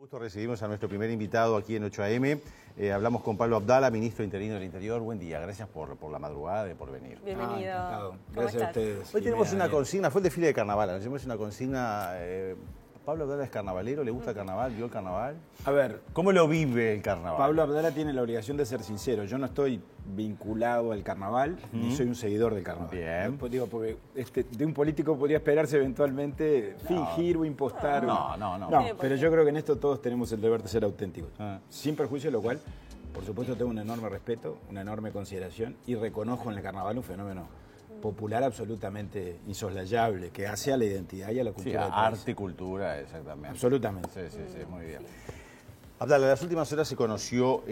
Justo recibimos a nuestro primer invitado aquí en 8am. Hablamos con Pablo Abdala, ministro interino del Interior. Buen día, gracias por la madrugada y por venir. Bienvenido. Gracias a ustedes. Hoy tenemos una consigna, fue el desfile de carnaval, nos tenemos una consigna. Pablo Abdala es carnavalero, ¿le gusta el carnaval? ¿Vio el carnaval? A ver, ¿Cómo lo vive el carnaval? Pablo Abdala tiene la obligación de ser sincero. Yo no estoy vinculado al carnaval, ni soy un seguidor del carnaval. Bien. ¿No? Digo, porque de un político podría esperarse eventualmente fingir o impostar. No. Pero yo creo que en esto todos tenemos el deber de ser auténticos. Sin perjuicio, lo cual, por supuesto, tengo un enorme respeto, una enorme consideración y reconozco en el carnaval un fenómeno popular absolutamente insoslayable, que hace a la identidad y a la cultura del país. Arte y cultura, exactamente. Absolutamente. Sí, muy bien. Abdala, en las últimas horas se conoció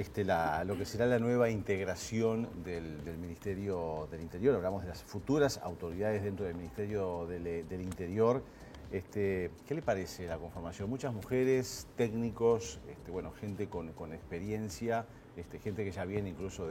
lo que será la nueva integración del Ministerio del Interior. Hablamos de las futuras autoridades dentro del Ministerio del Interior. ¿Qué le parece la conformación? Muchas mujeres, técnicos, gente con experiencia, gente que ya viene incluso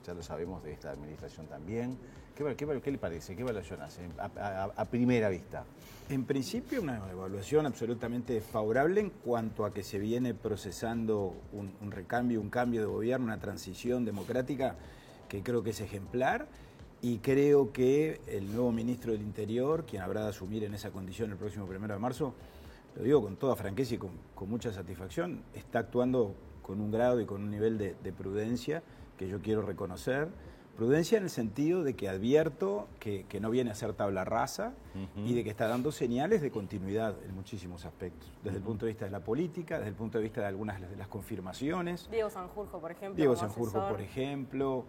ya lo sabemos, de esta administración también. ¿Qué le parece? ¿Qué evaluación hace a primera vista? En principio, una evaluación absolutamente favorable en cuanto a que se viene procesando un recambio, un cambio de gobierno, una transición democrática que creo que es ejemplar. Y creo que el nuevo ministro del Interior, quien habrá de asumir en esa condición el próximo 1 de marzo, lo digo con toda franqueza y con mucha satisfacción, está actuando con un grado y con un nivel de prudencia que yo quiero reconocer. Prudencia en el sentido de que advierto que no viene a ser tabla rasa y de que está dando señales de continuidad en muchísimos aspectos, desde el punto de vista de la política, desde el punto de vista de algunas de las confirmaciones. Diego Sanjurjo, por ejemplo. Diego Sanjurjo, por ejemplo,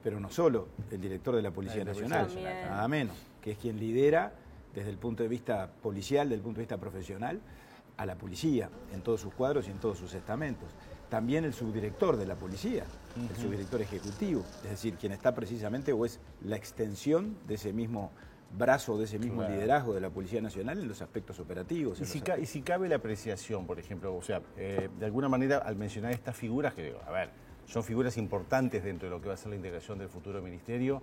pero no solo, el director de la Policía Nacional, nada menos, que es quien lidera desde el punto de vista policial, desde el punto de vista profesional, a la policía en todos sus cuadros y en todos sus estamentos. También el subdirector de la policía, el subdirector ejecutivo, es decir, quien está precisamente o es la extensión de ese mismo brazo, de ese mismo liderazgo de la Policía Nacional en los aspectos operativos. Y si cabe la apreciación, por ejemplo, de alguna manera al mencionar estas figuras, que son figuras importantes dentro de lo que va a ser la integración del futuro ministerio,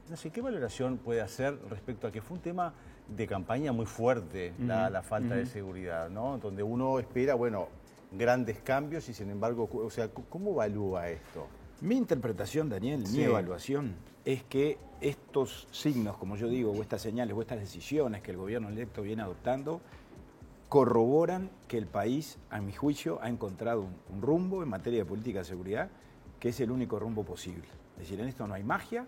no sé, ¿qué valoración puede hacer respecto a que fue un tema de campaña muy fuerte, la falta de seguridad, ¿no? Donde uno espera, grandes cambios y sin embargo, ¿cómo evalúa esto? Mi interpretación, Daniel, mi evaluación es que estos signos, como yo digo, o estas señales, o estas decisiones que el gobierno electo viene adoptando, corroboran que el país, a mi juicio, ha encontrado un rumbo en materia de política de seguridad que es el único rumbo posible. Es decir, en esto no hay magia.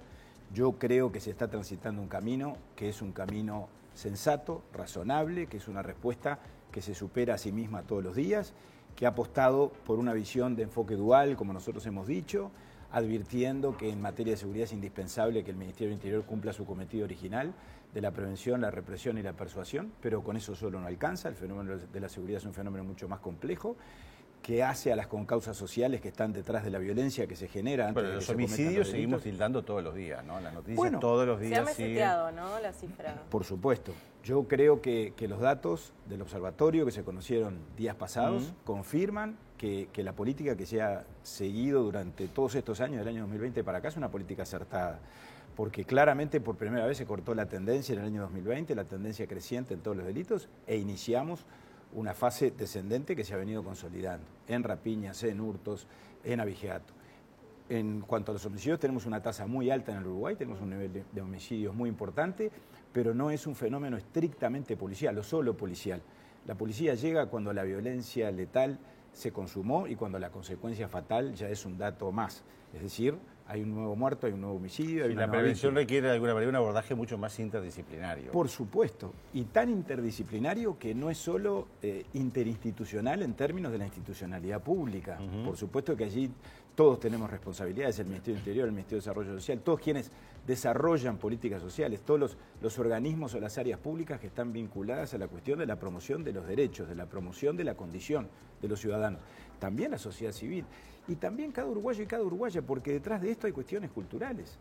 Yo creo que se está transitando un camino que es un camino sensato, razonable, que es una respuesta que se supera a sí misma todos los días, que ha apostado por una visión de enfoque dual, como nosotros hemos dicho, advirtiendo que en materia de seguridad es indispensable que el Ministerio del Interior cumpla su cometido original de la prevención, la represión y la persuasión, pero con eso solo no alcanza. El fenómeno de la seguridad es un fenómeno mucho más complejo, que hace a las concausas sociales que están detrás de la violencia que se genera antes de que los se cometan homicidios los seguimos delitos. tildando todos los días, ¿no? Las noticias todos los días Se ha meseteado, ¿no?, la cifra. Por supuesto. Yo creo que los datos del observatorio que se conocieron días pasados confirman que la política que se ha seguido durante todos estos años, del año 2020 para acá, es una política acertada. Porque claramente por primera vez se cortó la tendencia en el año 2020, la tendencia creciente en todos los delitos, e iniciamos una fase descendente que se ha venido consolidando en rapiñas, en hurtos, en abigeato. En cuanto a los homicidios, tenemos una tasa muy alta en el Uruguay, tenemos un nivel de homicidios muy importante, pero no es un fenómeno estrictamente policial o solo policial. La policía llega cuando la violencia letal se consumó y cuando la consecuencia fatal ya es un dato más. Es decir, hay un nuevo muerto, hay un nuevo homicidio. Hay una la prevención requiere de alguna manera un abordaje mucho más interdisciplinario. Por supuesto, y tan interdisciplinario que no es solo interinstitucional en términos de la institucionalidad pública. Por supuesto que allí todos tenemos responsabilidades, el Ministerio del Interior, el Ministerio de Desarrollo Social, todos quienes desarrollan políticas sociales, todos los organismos o las áreas públicas que están vinculadas a la cuestión de la promoción de los derechos, de la promoción de la condición de los ciudadanos. También la sociedad civil y también cada uruguayo y cada uruguaya, porque detrás de esto hay cuestiones culturales.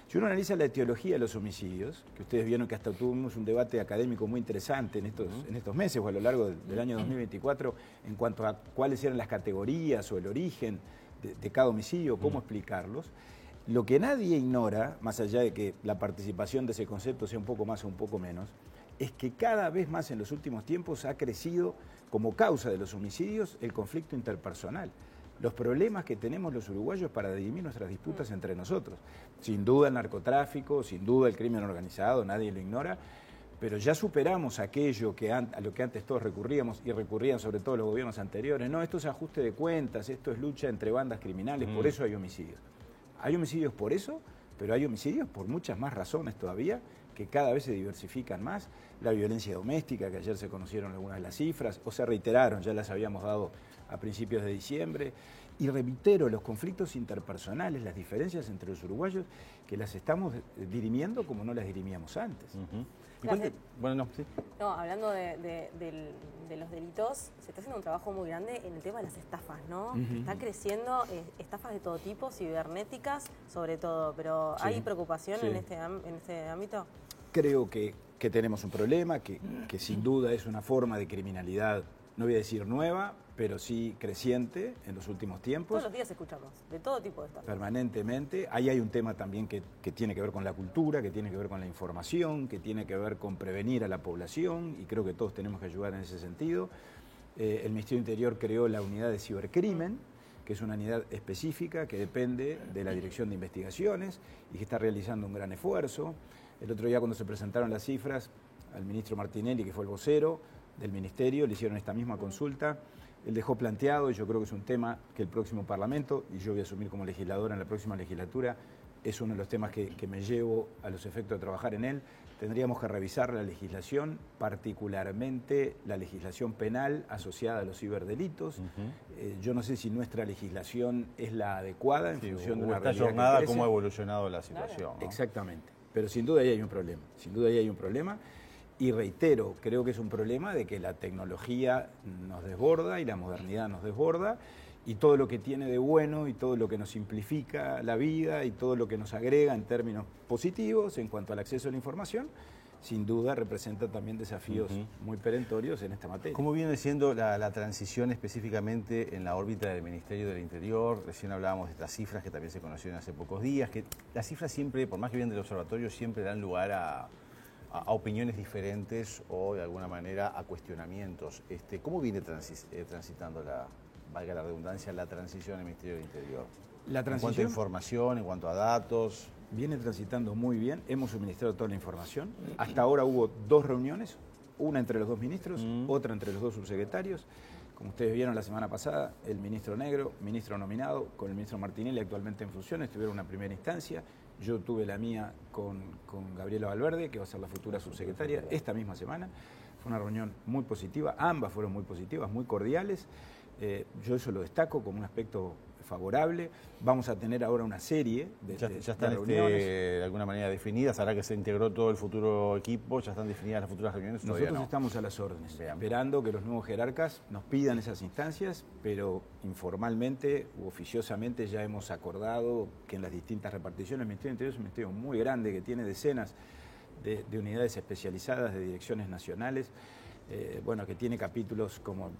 Si uno analiza la etiología de los homicidios, que ustedes vieron que hasta tuvimos un debate académico muy interesante en estos meses o a lo largo del año 2024 en cuanto a cuáles eran las categorías o el origen de cada homicidio, cómo explicarlos, lo que nadie ignora, más allá de que la participación de ese concepto sea un poco más o un poco menos, es que cada vez más en los últimos tiempos ha crecido como causa de los homicidios el conflicto interpersonal. Los problemas que tenemos los uruguayos para dirimir nuestras disputas entre nosotros. Sin duda el narcotráfico, sin duda el crimen organizado, nadie lo ignora, pero ya superamos aquello a lo que antes todos recurríamos y recurrían sobre todo los gobiernos anteriores. No, esto es ajuste de cuentas, esto es lucha entre bandas criminales, por eso hay homicidios. Hay homicidios por eso, pero hay homicidios por muchas más razones todavía, que cada vez se diversifican más. La violencia doméstica, que ayer se conocieron algunas de las cifras, o se reiteraron, ya las habíamos dado a principios de diciembre. Y reitero, los conflictos interpersonales, las diferencias entre los uruguayos, que las estamos dirimiendo como no las dirimíamos antes. Bueno, no, sí. No, hablando de los delitos, se está haciendo un trabajo muy grande en el tema de las estafas, ¿no? Está creciendo estafas de todo tipo, cibernéticas sobre todo, pero Sí, ¿hay preocupación sí. en este ámbito? Creo que tenemos un problema, que sin duda es una forma de criminalidad, no voy a decir nueva, pero sí creciente en los últimos tiempos. Todos los días escuchamos de todo tipo de estafas. Permanentemente. Ahí hay un tema también que tiene que ver con la cultura, que tiene que ver con la información, que tiene que ver con prevenir a la población, y creo que todos tenemos que ayudar en ese sentido. El Ministerio del Interior creó la unidad de cibercrimen, que es una unidad específica que depende de la Dirección de Investigaciones y que está realizando un gran esfuerzo. El otro día, cuando se presentaron las cifras, al ministro Martinelli, que fue el vocero del Ministerio, le hicieron esta misma consulta. Él dejó planteado, y yo creo que es un tema que el próximo Parlamento, y yo voy a asumir como legisladora en la próxima legislatura, es uno de los temas que me llevo a los efectos de trabajar en él. Tendríamos que revisar la legislación, particularmente la legislación penal asociada a los ciberdelitos. Yo no sé si nuestra legislación es la adecuada en función de una esta realidad que jornada, crece. cómo ha evolucionado la situación, ¿no? Exactamente, pero sin duda ahí hay un problema, sin duda ahí hay un problema. Y reitero, creo que es un problema de que la tecnología nos desborda y la modernidad nos desborda, y todo lo que tiene de bueno y todo lo que nos simplifica la vida y todo lo que nos agrega en términos positivos en cuanto al acceso a la información, sin duda representa también desafíos muy perentorios en esta materia. ¿Cómo viene siendo la transición específicamente en la órbita del Ministerio del Interior? Recién hablábamos de estas cifras que también se conocieron hace pocos días, que las cifras siempre, por más que vienen del observatorio, siempre dan lugar a opiniones diferentes o de alguna manera a cuestionamientos. ¿Cómo viene transitando valga la redundancia, la transición en el Ministerio del Interior? La En cuanto a transición información, en cuanto a datos. viene transitando muy bien, hemos suministrado toda la información. Hasta ahora hubo 2 reuniones, una entre los 2 ministros, otra entre los 2 subsecretarios. Como ustedes vieron la semana pasada, el ministro Negro, ministro nominado, con el ministro Martinelli actualmente en funciones, tuvieron una primera instancia. Yo tuve la mía con Gabriela Valverde, que va a ser la futura subsecretaria, esta misma semana. Fue una reunión muy positiva, ambas fueron muy positivas, muy cordiales. Yo eso lo destaco como un aspecto favorable. Vamos a tener ahora una serie de Ya están reuniones. de alguna manera definidas, ahora que se integró todo el futuro equipo, ya están definidas las futuras reuniones. Nosotros estamos a las órdenes, Bien. esperando que los nuevos jerarcas nos pidan esas instancias, pero informalmente u oficiosamente ya hemos acordado que en las distintas reparticiones, el Ministerio del Interior es un ministerio muy grande que tiene decenas de unidades especializadas, de direcciones nacionales, que tiene capítulos como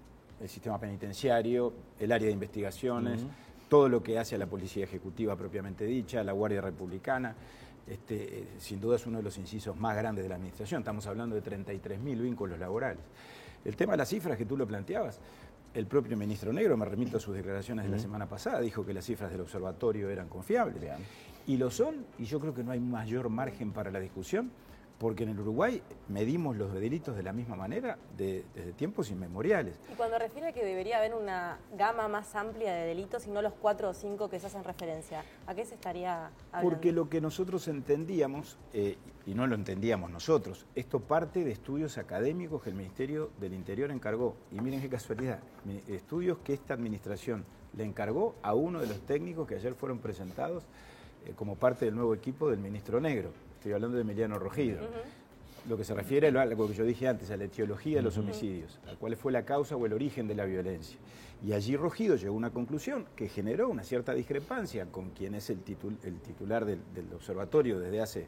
el sistema penitenciario, el área de investigaciones, todo lo que hace a la Policía Ejecutiva propiamente dicha, la Guardia Republicana. Sin duda es uno de los incisos más grandes de la administración. Estamos hablando de 33.000 vínculos laborales. El tema de las cifras que tú lo planteabas, el propio ministro Negro, me remito a sus declaraciones de la semana pasada, dijo que las cifras del observatorio eran confiables. Bien. Y lo son, y yo creo que no hay mayor margen para la discusión, porque en el Uruguay medimos los delitos de la misma manera desde tiempos inmemoriales. Y cuando refiere a que debería haber una gama más amplia de delitos y no los 4 o 5 que se hacen referencia, ¿a qué se estaría hablando? Porque lo que nosotros entendíamos, y no lo entendíamos nosotros, esto parte de estudios académicos que el Ministerio del Interior encargó. Y miren qué casualidad, estudios que esta administración le encargó a uno de los técnicos que ayer fueron presentados como parte del nuevo equipo del ministro Negro. Estoy hablando de Emiliano Rogido. Lo que se refiere a lo que yo dije antes, a la etiología de los homicidios, a cuál fue la causa o el origen de la violencia. Y allí Rogido llegó a una conclusión que generó una cierta discrepancia con quien es el titular del observatorio desde hace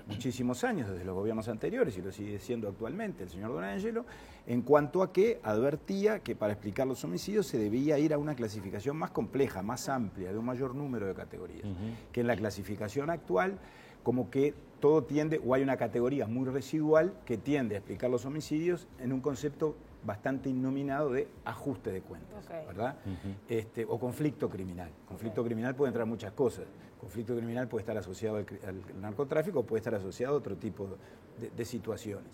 muchísimos años, desde los gobiernos anteriores, y lo sigue siendo actualmente, el señor Don Angelo, en cuanto a que advertía que para explicar los homicidios se debía ir a una clasificación más compleja, más amplia, de un mayor número de categorías, que en la clasificación actual como que todo tiende, o hay una categoría muy residual que tiende a explicar los homicidios en un concepto bastante innominado de ajuste de cuentas, ¿verdad? O conflicto criminal. Conflicto criminal puede entrar muchas cosas. Conflicto criminal puede estar asociado al narcotráfico, puede estar asociado a otro tipo de situaciones.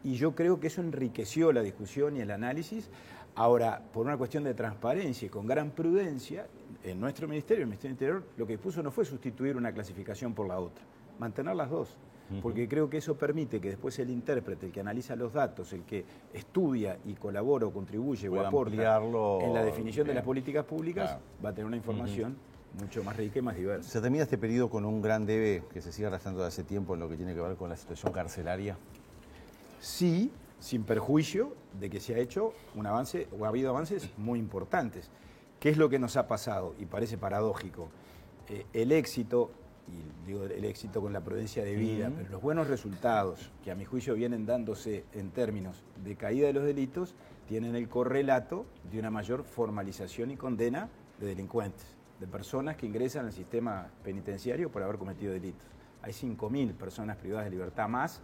Y yo creo que eso enriqueció la discusión y el análisis. Ahora, por una cuestión de transparencia y con gran prudencia, en nuestro ministerio, el Ministerio del Interior, lo que puso no fue sustituir una clasificación por la otra, mantener las dos. Porque creo que eso permite que después el intérprete, el que analiza los datos, el que estudia y colabora o contribuye o aporta en la definición de las políticas públicas, va a tener una información mucho más rica y más diversa. ¿Se termina este periodo con un gran debe que se sigue arrastrando de hace tiempo en lo que tiene que ver con la situación carcelaria? Sí, sin perjuicio de que se ha hecho un avance, o ha habido avances muy importantes. ¿Qué es lo que nos ha pasado? Y parece paradójico. El éxito, y digo el éxito con la prudencia de vida, pero los buenos resultados que a mi juicio vienen dándose en términos de caída de los delitos, tienen el correlato de una mayor formalización y condena de delincuentes, de personas que ingresan al sistema penitenciario por haber cometido delitos. Hay 5.000 personas privadas de libertad más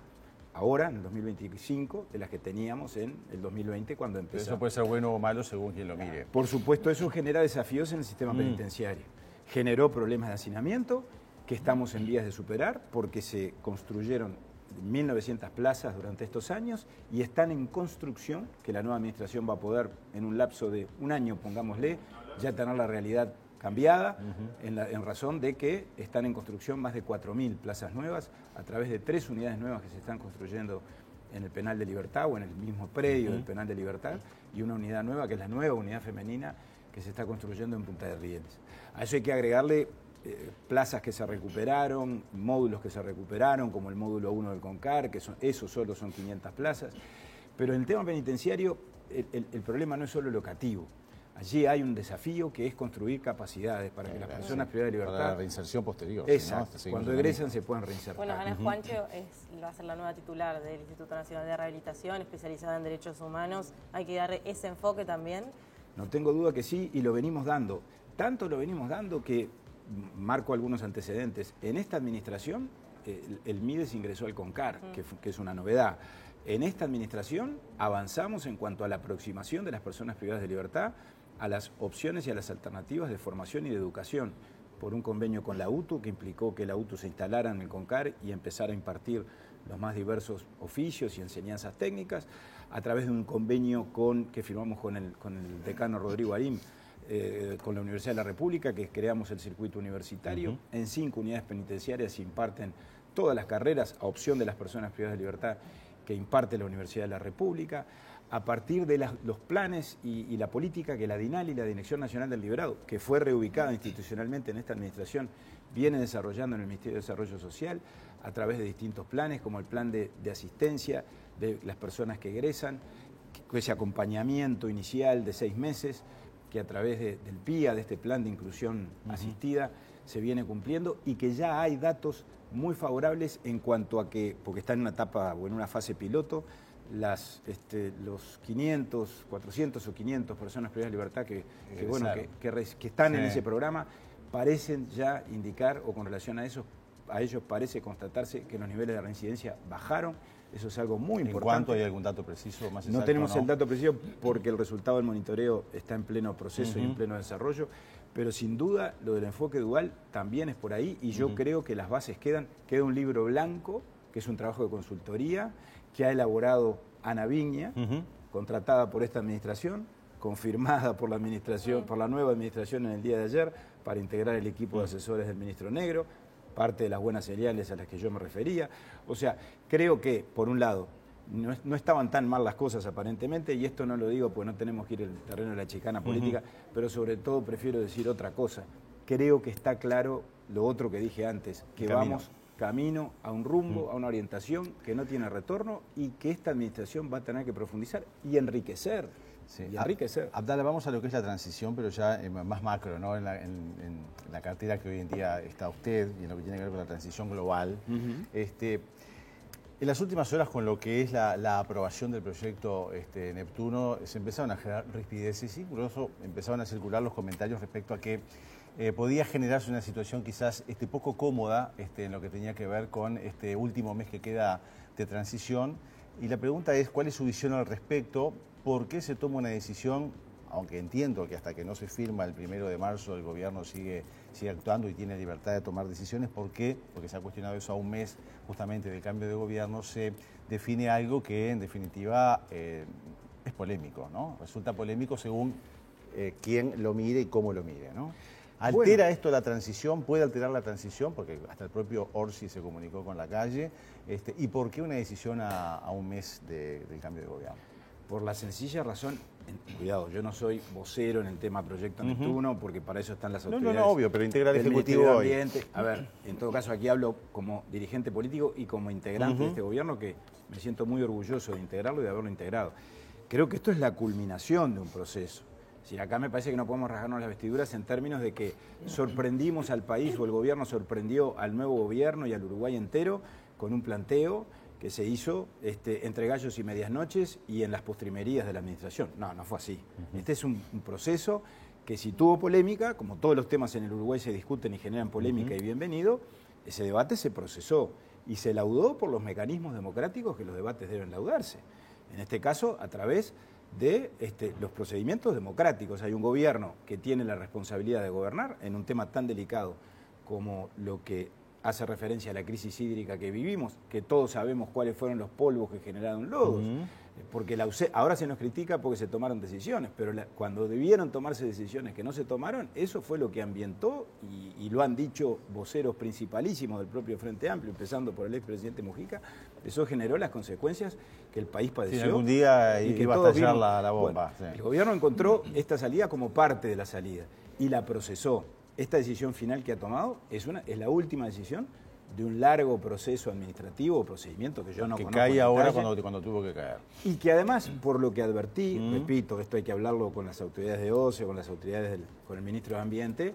ahora, en el 2025, de las que teníamos en el 2020 cuando empezó. Eso puede ser bueno o malo según quien lo mire. Por supuesto, eso genera desafíos en el sistema penitenciario. Generó problemas de hacinamiento que estamos en vías de superar porque se construyeron 1.900 plazas durante estos años y están en construcción, que la nueva administración va a poder en un lapso de un año, pongámosle, ya tener la realidad cambiada en razón de que están en construcción más de 4.000 plazas nuevas a través de 3 unidades nuevas que se están construyendo en el Penal de Libertad o en el mismo predio del Penal de Libertad y una unidad nueva que es la nueva unidad femenina que se está construyendo en Punta de Rieles. A eso hay que agregarle plazas que se recuperaron, módulos que se recuperaron, como el módulo 1 del CONCAR, que esos solo son 500 plazas. Pero en el tema penitenciario el problema no es solo locativo. Allí hay un desafío que es construir capacidades para que las personas privadas de libertad... Para la reinserción posterior. Exacto, ¿no? Cuando egresan se puedan reinsertar. Bueno, Ana Juancho va a ser la nueva titular del Instituto Nacional de Rehabilitación, especializada en derechos humanos. Hay que darle ese enfoque también. No tengo duda que sí, y lo venimos dando. Tanto lo venimos dando que, marco algunos antecedentes, en esta administración el MIDES ingresó al CONCAR, que es una novedad. En esta administración avanzamos en cuanto a la aproximación de las personas privadas de libertad a las opciones y a las alternativas de formación y de educación, por un convenio con la UTU que implicó que la UTU se instalara en el CONCAR y empezara a impartir los más diversos oficios y enseñanzas técnicas, a través de un convenio que firmamos con el decano Rodrigo Arim, con la Universidad de la República, que creamos el circuito universitario. En 5 unidades penitenciarias se imparten todas las carreras a opción de las personas privadas de libertad que imparte la Universidad de la República, a partir de los planes y la política que la DINAL y la Dirección Nacional del Liberado, que fue reubicada institucionalmente en esta administración, viene desarrollando en el Ministerio de Desarrollo Social, a través de distintos planes, como el plan de asistencia de las personas que egresan, ese acompañamiento inicial de 6 meses, que a través del PIA, de este plan de inclusión asistida, se viene cumpliendo y que ya hay datos muy favorables en cuanto a que, porque está en una etapa o en una fase piloto, los 500, 400 o 500 personas privadas de libertad que están en ese programa parecen ya indicar, o con relación a ellos parece constatarse que los niveles de reincidencia bajaron. Eso es algo muy importante. ¿En cuánto hay algún dato preciso más exacto? No tenemos el dato preciso porque el resultado del monitoreo está en pleno proceso y en pleno desarrollo, pero sin duda lo del enfoque dual también es por ahí y yo creo que las bases queda un libro blanco, que es un trabajo de consultoría, que ha elaborado Ana Viña, contratada por esta administración, confirmada por la administración, por la nueva administración en el día de ayer, para integrar el equipo de asesores del ministro Negro, parte de las buenas señales a las que yo me refería. O sea, creo que, por un lado, no estaban tan mal las cosas aparentemente, y esto no lo digo porque no tenemos que ir al terreno de la chicana política, pero sobre todo prefiero decir otra cosa. Creo que está claro lo otro que dije antes, que vamos camino a un rumbo, a una orientación que no tiene retorno y que esta administración va a tener que profundizar y enriquecer. Sí. Y enriquecer. Abdala, vamos a lo que es la transición, pero ya más macro, ¿no? En la cartera que hoy en día está usted y en lo que tiene que ver con la transición global. En las últimas horas, con lo que es la aprobación del proyecto Neptuno, se empezaron a generar rispideces y incluso empezaron a circular los comentarios respecto a que podía generarse una situación quizás poco cómoda en lo que tenía que ver con este último mes que queda de transición. Y la pregunta es, ¿cuál es su visión al respecto? ¿Por qué se toma una decisión? Aunque entiendo que hasta que no se firma el 1 de marzo el gobierno sigue actuando y tiene libertad de tomar decisiones. ¿Por qué? Porque se ha cuestionado eso a un mes justamente del cambio de gobierno, se define algo que en definitiva es polémico, ¿no? Resulta polémico según quién lo mire y cómo lo mire, ¿no? ¿Altera esto la transición? ¿Puede alterar la transición? Porque hasta el propio Orsi se comunicó con la calle. ¿Y por qué una decisión a un mes del cambio de gobierno? Por la sencilla razón, cuidado, yo no soy vocero en el tema Proyecto Neptuno, porque para eso están las autoridades. No, obvio, pero integra el Ejecutivo hoy. A ver, en todo caso aquí hablo como dirigente político y como integrante de este gobierno, que me siento muy orgulloso de integrarlo y de haberlo integrado. Creo que esto es la culminación de un proceso. Si acá me parece que no podemos rasgarnos las vestiduras en términos de que sorprendimos al país o el gobierno sorprendió al nuevo gobierno y al Uruguay entero con un planteo que se hizo entre gallos y medias noches y en las postrimerías de la administración. No fue así. Este es un proceso que si tuvo polémica, como todos los temas en el Uruguay se discuten y generan polémica y bienvenido, ese debate se procesó y se laudó por los mecanismos democráticos que los debates deben laudarse. En este caso, a través de los procedimientos democráticos. Hay un gobierno que tiene la responsabilidad de gobernar en un tema tan delicado como lo que hace referencia a la crisis hídrica que vivimos, que todos sabemos cuáles fueron los polvos que generaron lodos, porque ahora se nos critica porque se tomaron decisiones, pero cuando debieron tomarse decisiones que no se tomaron, eso fue lo que ambientó, y lo han dicho voceros principalísimos del propio Frente Amplio, empezando por el expresidente Mujica, eso generó las consecuencias que el país padeció. Sí, algún día iba a estallar la bomba. Bueno, el gobierno encontró esta salida como parte de la salida y la procesó. Esta decisión final que ha tomado es la última decisión de un largo proceso administrativo o procedimiento que yo no conozco. Que cae ahora cuando tuvo que caer. Y que además, por lo que advertí, repito, esto hay que hablarlo con las autoridades de OCE, con las autoridades con el ministro de Ambiente,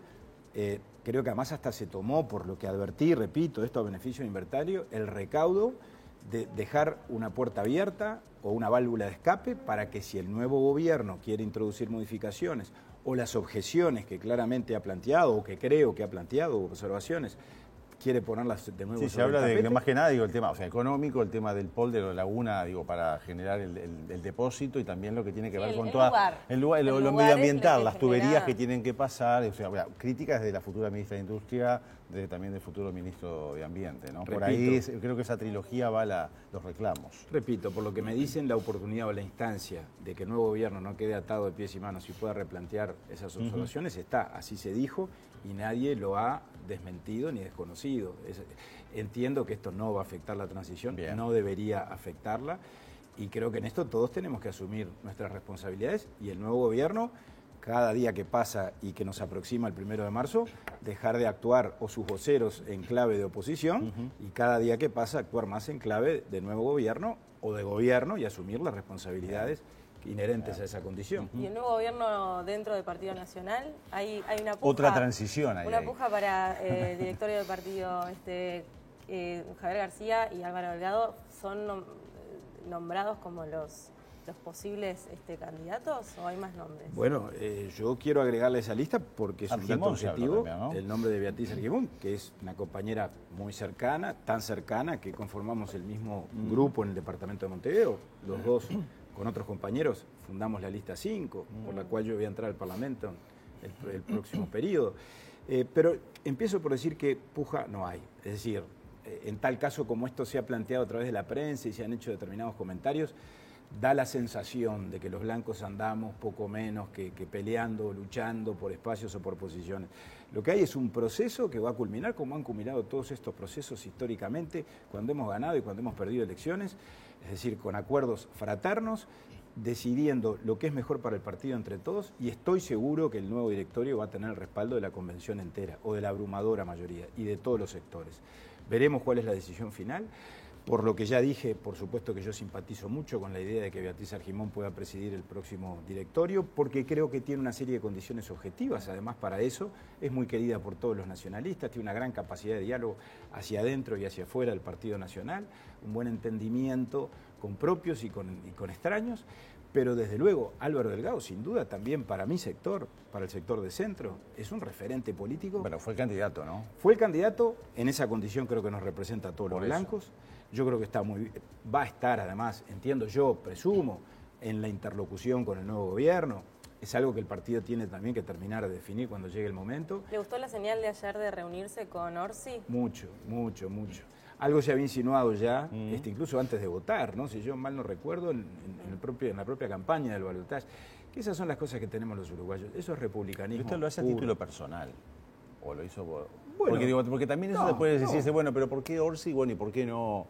creo que además hasta se tomó, por lo que advertí, repito, esto a beneficio de inventario, el recaudo de dejar una puerta abierta o una válvula de escape para que si el nuevo gobierno quiere introducir modificaciones o las objeciones que claramente ha planteado o que creo que ha planteado, observaciones, quiere ponerlas de nuevo sobre se habla de, más que nada, el tema económico, el tema del POL de la laguna, para generar el depósito y también lo que tiene que ver con lo medioambiental, las tuberías que tienen que pasar, críticas de la futura ministra de Industria, también del futuro ministro de Ambiente, ¿no? Por ahí creo que esa trilogía va los reclamos. Repito, por lo que me dicen, la oportunidad o la instancia de que el nuevo gobierno no quede atado de pies y manos y pueda replantear esas observaciones está, así se dijo, y nadie lo ha desmentido ni desconocido. Entiendo que esto no va a afectar la transición, no debería afectarla, y creo que en esto todos tenemos que asumir nuestras responsabilidades, y el nuevo gobierno, cada día que pasa y que nos aproxima el 1 de marzo, dejar de actuar o sus voceros en clave de oposición, y cada día que pasa actuar más en clave de nuevo gobierno o de gobierno y asumir las responsabilidades inherentes a esa condición. Y el nuevo gobierno dentro del Partido Nacional, hay una puja. Otra transición ahí. Una puja para el directorio del partido, Javier García y Álvaro Delgado, ¿son nombrados como los posibles candidatos o hay más nombres? Bueno, yo quiero agregarle esa lista porque es un dato objetivo, también, ¿no? El nombre de Beatriz Argimón, que es una compañera muy cercana, tan cercana que conformamos el mismo grupo en el departamento de Montevideo, los dos con otros compañeros fundamos la lista 5, por la cual yo voy a entrar al Parlamento el próximo periodo. Pero empiezo por decir que puja no hay. Es decir, en tal caso como esto se ha planteado a través de la prensa y se han hecho determinados comentarios, da la sensación de que los blancos andamos poco menos que peleando, luchando por espacios o por posiciones. Lo que hay es un proceso que va a culminar, como han culminado todos estos procesos históricamente, cuando hemos ganado y cuando hemos perdido elecciones, es decir, con acuerdos fraternos, decidiendo lo que es mejor para el partido entre todos, y estoy seguro que el nuevo directorio va a tener el respaldo de la convención entera, o de la abrumadora mayoría, y de todos los sectores. Veremos cuál es la decisión final. Por lo que ya dije, por supuesto que yo simpatizo mucho con la idea de que Beatriz Argimón pueda presidir el próximo directorio, porque creo que tiene una serie de condiciones objetivas. Además, para eso es muy querida por todos los nacionalistas, tiene una gran capacidad de diálogo hacia adentro y hacia afuera del Partido Nacional, un buen entendimiento con propios y con extraños. Pero desde luego, Álvaro Delgado, sin duda, también para mi sector, para el sector de centro, es un referente político. Bueno, fue el candidato, ¿no? Fue el candidato, en esa condición creo que nos representa a todos los Por eso. blancos. Yo creo que está muy, va a estar además, entiendo yo, presumo, en la interlocución con el nuevo gobierno. Es algo que el partido tiene también que terminar de definir cuando llegue el momento. ¿Le gustó la señal de ayer de reunirse con Orsi? Mucho, mucho, mucho. Algo se había insinuado ya, incluso antes de votar, ¿no? Si yo mal no recuerdo, en la propia campaña del balotaje, que esas son las cosas que tenemos los uruguayos. Eso es republicanismo. ¿Usted lo hace a puro. título personal? ¿O lo hizo por...? Bueno, porque también eso no, después no. decirse, bueno, pero ¿por qué Orsi? Bueno, ¿y por qué no...?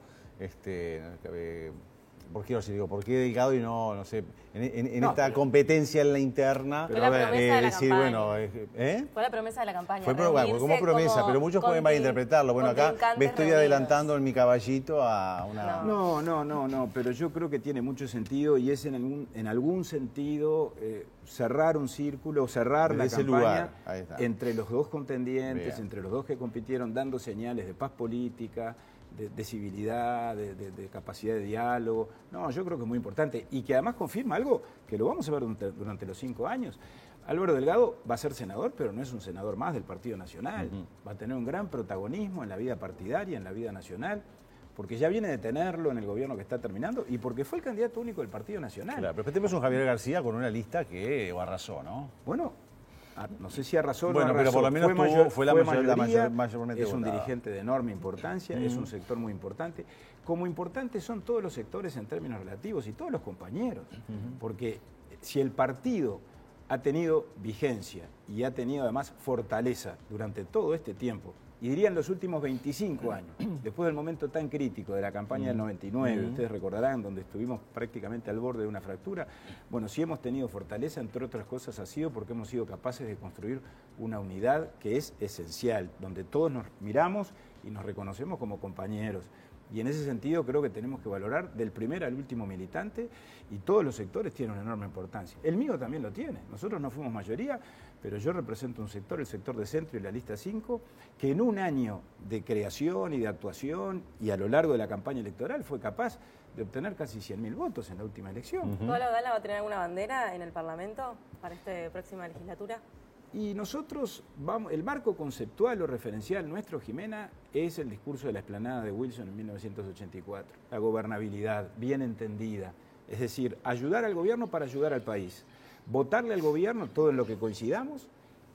¿Por qué Orsi? Digo, ¿por qué Delgado y no sé, en No, esta pero- competencia en la interna? Fue la promesa de la decir, campaña. bueno, Fue la promesa de la campaña. Fue bueno, como reunirse promesa, pero muchos pueden malinterpretarlo. Bueno, acá me contrincantes estoy reunidos. adelantando en mi caballito a una... No, pero yo creo que tiene mucho sentido y es en algún sentido cerrar un círculo, cerrar Desde la ese campaña lugar, ahí está. entre los dos contendientes, Bien. entre los dos que compitieron, dando señales de paz política, de civilidad, de capacidad de diálogo. No, yo creo que es muy importante y que además confirma algo que lo vamos a ver durante los 5 años. Álvaro Delgado va a ser senador, pero no es un senador más del Partido Nacional. Va a tener un gran protagonismo en la vida partidaria, en la vida nacional, porque ya viene de tenerlo en el gobierno que está terminando y porque fue el candidato único del Partido Nacional. Claro, pero tenemos un Javier García con una lista que arrasó, ¿no? Bueno, no sé si arrasó o no Bueno, pero arrasó. por lo menos fue la mayoría, mayormente es un votada. dirigente de enorme importancia, es un sector muy importante. Como importantes son todos los sectores en términos relativos y todos los compañeros, porque si el partido ha tenido vigencia y ha tenido además fortaleza durante todo este tiempo, y diría en los últimos 25 años, después del momento tan crítico de la campaña del 99, ustedes recordarán, donde estuvimos prácticamente al borde de una fractura, bueno, si hemos tenido fortaleza, entre otras cosas, ha sido porque hemos sido capaces de construir una unidad que es esencial, donde todos nos miramos y nos reconocemos como compañeros. Y en ese sentido creo que tenemos que valorar del primer al último militante y todos los sectores tienen una enorme importancia. El mío también lo tiene. Nosotros no fuimos mayoría, pero yo represento un sector, el sector de centro y la lista 5, que en un año de creación y de actuación y a lo largo de la campaña electoral fue capaz de obtener casi 100.000 votos en la última elección. ¿Pablo Gala va a tener alguna bandera en el Parlamento para esta próxima legislatura? Y nosotros vamos, el marco conceptual o referencial nuestro, Jimena, es el discurso de la explanada de Wilson en 1984. La gobernabilidad, bien entendida. Es decir, ayudar al gobierno para ayudar al país. Votarle al gobierno todo en lo que coincidamos,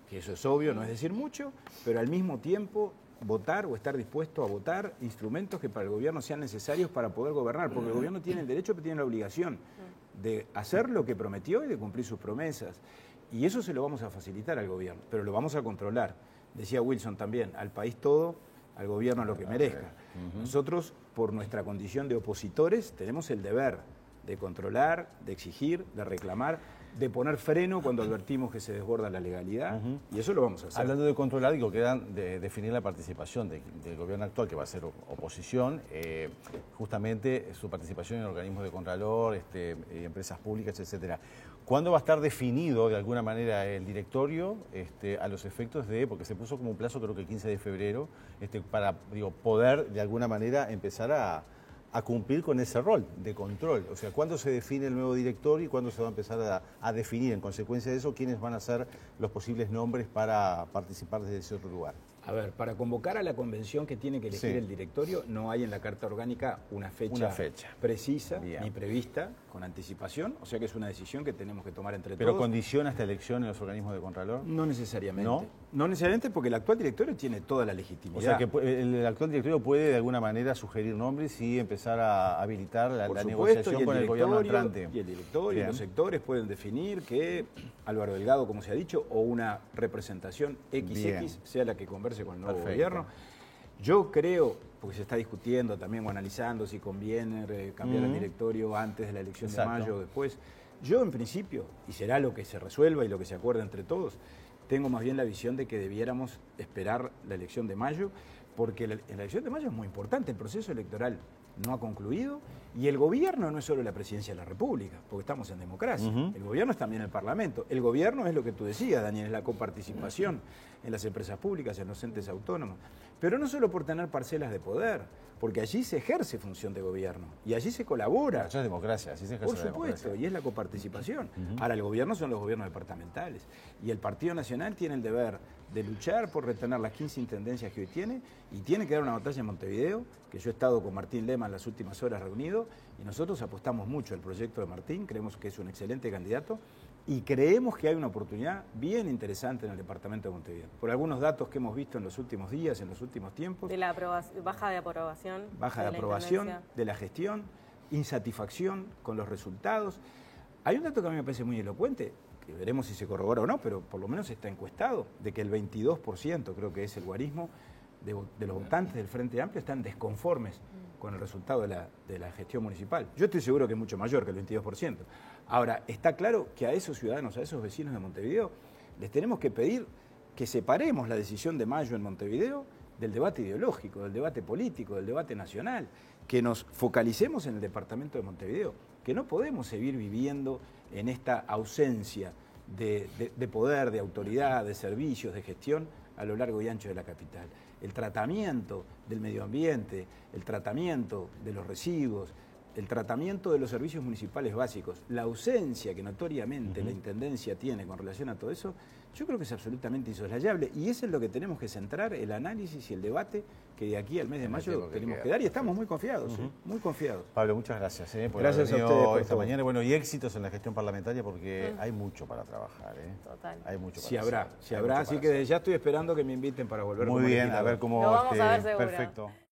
que eso es obvio, no es decir mucho, pero al mismo tiempo votar o estar dispuesto a votar instrumentos que para el gobierno sean necesarios para poder gobernar, porque el gobierno tiene el derecho, pero tiene la obligación de hacer lo que prometió y de cumplir sus promesas. Y eso se lo vamos a facilitar al gobierno, pero lo vamos a controlar. Decía Wilson también, al país todo, al gobierno lo que merezca. Nosotros, por nuestra condición de opositores, tenemos el deber de controlar, de exigir, de reclamar, de poner freno cuando advertimos que se desborda la legalidad, y eso lo vamos a hacer. Hablando de controlar, digo, quedan de definir la participación del gobierno actual, que va a ser oposición, justamente su participación en organismos de contralor, empresas públicas, etcétera. ¿Cuándo va a estar definido de alguna manera el directorio a los efectos de, porque se puso como un plazo creo que el 15 de febrero, para poder de alguna manera empezar a cumplir con ese rol de control? O sea, ¿cuándo se define el nuevo directorio y cuándo se va a empezar a definir en consecuencia de eso quiénes van a ser los posibles nombres para participar desde ese otro lugar? A ver, para convocar a la convención que tiene que elegir el directorio, no hay en la Carta Orgánica una fecha precisa ni prevista con anticipación, o sea que es una decisión que tenemos que tomar entre todos. ¿Pero condiciona esta elección en los organismos de Contralor? No necesariamente. No necesariamente porque el actual directorio tiene toda la legitimidad. O sea que el actual directorio puede de alguna manera sugerir nombres y empezar a habilitar la negociación con el gobierno entrante. Y el directorio y los sectores pueden definir que Álvaro Delgado, como se ha dicho, o una representación XX sea la que converse con el nuevo gobierno. Yo creo, porque se está discutiendo también o analizando si conviene cambiar el directorio antes de la elección de mayo o después. Yo en principio, y será lo que se resuelva y lo que se acuerde entre todos, tengo más bien la visión de que debiéramos esperar la elección de mayo, porque en la elección de mayo es muy importante, el proceso electoral no ha concluido, y el gobierno no es solo la presidencia de la República, porque estamos en democracia. El gobierno es también el Parlamento. El gobierno es lo que tú decías, Daniel, es la coparticipación en las empresas públicas, en los entes autónomos. Pero no solo por tener parcelas de poder, porque allí se ejerce función de gobierno y allí se colabora. Eso es democracia, así se ejerce. Por supuesto, y es la coparticipación. Ahora, el gobierno son los gobiernos departamentales y el Partido Nacional tiene el deber de luchar por retener las 15 intendencias que hoy tiene y tiene que dar una batalla en Montevideo, que yo he estado con Martín Lema en las últimas horas reunido y nosotros apostamos mucho al proyecto de Martín, creemos que es un excelente candidato y creemos que hay una oportunidad bien interesante en el departamento de Montevideo. Por algunos datos que hemos visto en los últimos días, en los últimos tiempos. De la baja de aprobación. Baja de aprobación, de la gestión, insatisfacción con los resultados. Hay un dato que a mí me parece muy elocuente, que veremos si se corrobora o no, pero por lo menos está encuestado, de que el 22%, creo que es el guarismo, de los votantes del Frente Amplio están desconformes con el resultado de la gestión municipal. Yo estoy seguro que es mucho mayor que el 22%. Ahora, está claro que a esos ciudadanos, a esos vecinos de Montevideo, les tenemos que pedir que separemos la decisión de mayo en Montevideo del debate ideológico, del debate político, del debate nacional, que nos focalicemos en el departamento de Montevideo, que no podemos seguir viviendo en esta ausencia de poder, de autoridad, de servicios, de gestión a lo largo y ancho de la capital. El tratamiento del medio ambiente, el tratamiento de los residuos, el tratamiento de los servicios municipales básicos, la ausencia que notoriamente la Intendencia tiene con relación a todo eso, yo creo que es absolutamente insoslayable y eso es lo que tenemos que centrar, el análisis y el debate que de aquí al mes de mayo tenemos que dar y estamos muy confiados, muy confiados. Pablo, muchas gracias por gracias haber a ustedes por esta mañana. Bueno, y éxitos en la gestión parlamentaria porque hay mucho para trabajar. Total. Hay mucho para Sí habrá, hacer. sí habrá, así que desde ya estoy esperando que me inviten para volver Muy bien, a ver cómo... Lo vamos a ver seguro. Perfecto.